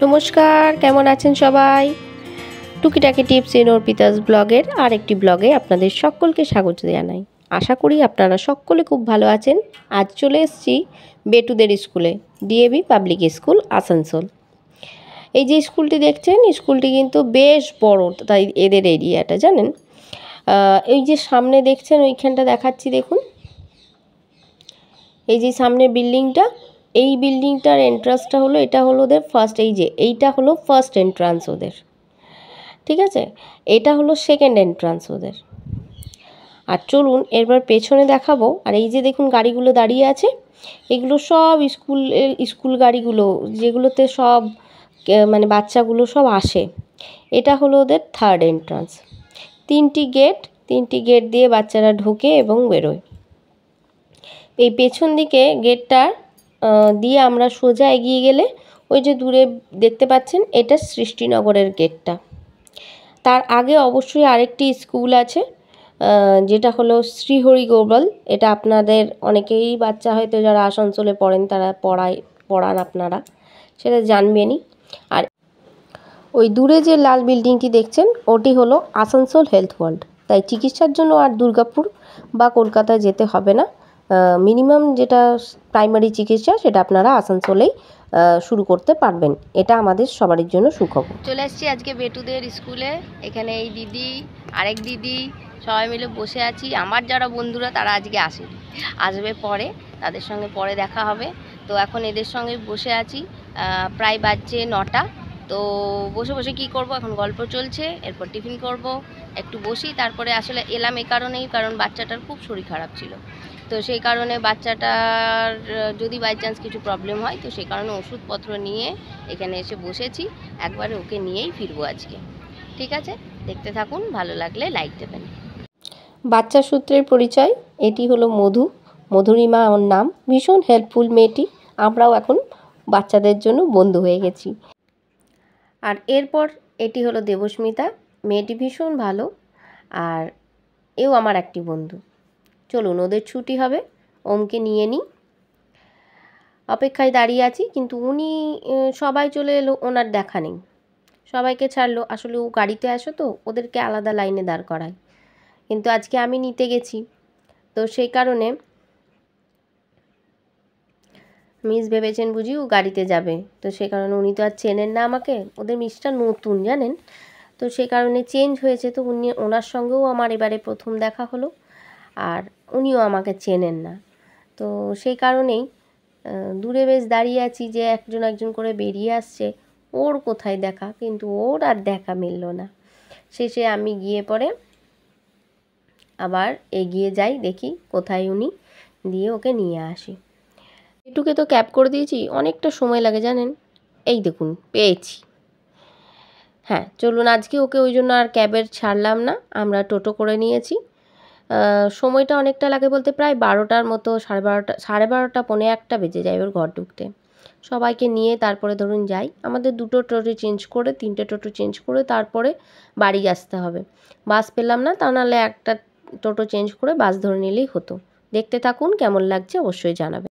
নমস্কার, কেমন আছেন সবাই? টুকিটাকি টিপস ইন অর্পিতাস ব্লগের আরেকটি ব্লগে আপনাদের সকলকে স্বাগত জানাই। আশা করি আপনারা সকলে খুব ভালো আছেন। আজ চলে এসেছি বেটুদের স্কুলে, ডিএভি পাবলিক স্কুল আসানসোল। এই যে স্কুলটি দেখছেন, স্কুলটি কিন্তু বেশ বড়, তাই এদের এরিয়াটা জানেন। এই যে সামনে দেখছেন, ওইখানটা দেখাচ্ছি দেখুন। এই যে সামনে বিল্ডিংটা, এই বিল্ডিংটার এন্ট্রান্সটা হলো, এটা হলো ওদের ফার্স্ট, এই যে এইটা হলো ফার্স্ট এন্ট্রান্স ওদের, ঠিক আছে। এটা হলো সেকেন্ড এন্ট্রান্স ওদের। আর চলুন এরপর পেছনে দেখাবো। আর এই যে দেখুন গাড়িগুলো দাঁড়িয়ে আছে, এগুলো সব স্কুল গাড়িগুলো, যেগুলোতে সব মানে বাচ্চাগুলো সব আসে। এটা হলো ওদের থার্ড এন্ট্রান্স। তিনটি গেট দিয়ে বাচ্চারা ঢোকে এবং বেরোয়। এই পেছন দিকে গেটটা দিয়ে আমরা সোজা এগিয়ে গেলে ওই যে দূরে দেখতে পাচ্ছেন, এটা সৃষ্টিনগরের গেটটা। তার আগে অবশ্যই আরেকটি স্কুল আছে, যেটা হলো শ্রীহরি গোপাল। এটা আপনাদের অনেকেই বাচ্চা হয়তো যারা আসানসোলে পড়েন তারা পড়ান আপনারা, সেটা জানবেনই। আর ওই দূরে যে লাল বিল্ডিংটি দেখছেন, ওটি হলো আসানসোল হেলথ ওয়ার্ল্ড। তাই চিকিৎসার জন্য আর দুর্গাপুর বা কলকাতা যেতে হবে না। মিনিমাম যেটা প্রাইমারি চিকিৎসা, সেটা আপনারা আসানসোলেই শুরু করতে পারবেন। এটা আমাদের সবারই জন্য সুখবর। চলে আসছি আজকে বেটুদের স্কুলে। এখানে এই দিদি, আরেক দিদি, সবাই মিলে বসে আছি। আমার যারা বন্ধুরা তারা আজকে আসবে পরে, তাদের সঙ্গে পরে দেখা হবে। তো এখন এদের সঙ্গে বসে আছি, প্রায় বাজছে 9টা। তো বসে বসে কি করব, এখন গল্প চলছে, এরপর টিফিন করব, একটু বসি। তারপরে আসলে এলাম এ কারণেই, কারণ বাচ্চাটার খুব শরীর খারাপ ছিল। তো সেই কারণে বাচ্চাটার যদি বাই চান্স কিছু প্রবলেম হয়, তো সেই কারণে ওষুধপত্র নিয়ে এখানে এসে বসেছি। একবারে ওকে নিয়েই ফিরবো আজকে। ঠিক আছে, দেখতে থাকুন, ভালো লাগলে লাইক দেবেন। বাচ্চা সূত্রের পরিচয়, এটি হলো মধুরিমা ওর নাম। ভীষণ হেল্পফুল মেয়েটি। আমরাও এখন বাচ্চাদের জন্য বন্ধু হয়ে গেছি। আর এরপর এটি হলো দেবস্মিতা, মেয়েটি ভীষণ ভালো, আর এও আমার একটি বন্ধু। চলুন, ওদের ছুটি হবে, ওমকে নিয়ে নিই। অপেক্ষায় দাঁড়িয়ে আছি, কিন্তু উনি সবাই চলে এলো, ওনার দেখা নেই। সবাইকে ছাড়লো, আসলে ও গাড়িতে আসে তো ওদেরকে আলাদা লাইনে দাঁড় করায়, কিন্তু আজকে আমি নিতে গেছি। তো সেই কারণে মিস ভেবেছেন বুঝি ও গাড়িতে যাবে। তো সেই কারণে উনি তো আর চেনেন না আমাকে, ওদের মিসটা নতুন জানেন। তো সেই কারণে চেঞ্জ হয়েছে। তো ওনার সঙ্গেও আমার এবারে প্রথম দেখা হলো, আর উনিও আমাকে চেনেন না। তো সেই কারণেই দূরে বেশ দাঁড়িয়ে আছি, যে একজন করে বেরিয়ে আসছে, ওর কোথায় দেখা, কিন্তু ওর আর দেখা মিলল না। শেষে আমি গিয়ে পরে আবার এগিয়ে যাই, দেখি কোথায় উনি, দিয়ে ওকে নিয়ে আসি। এটুকে তো ক্যাব করে দিয়েছি, অনেকটা সময় লাগে জানেন। এই দেখুন পেয়েছি। হ্যাঁ চলুন, আজকে ওকে ওই জন্য আর ক্যাবের ছাড়লাম না, আমরা টোটো করে নিয়েছি। সময়টা অনেকটা লাগে বলতে, প্রায় 12টার মতো, সাড়ে বারোটা পৌনে একটা বেজে যায় ওর ঘর ঢুকতে। সবাইকে নিয়ে তারপরে ধরুন যাই। আমাদের 2টো টোটো চেঞ্জ করে, 3টে টোটো চেঞ্জ করে তারপরে বাড়ি আসতে হবে। বাস পেলাম না, তা নাহলে একটা টোটো চেঞ্জ করে বাস ধরে নিলেই হতো। দেখতে থাকুন, কেমন লাগছে অবশ্যই জানাবেন।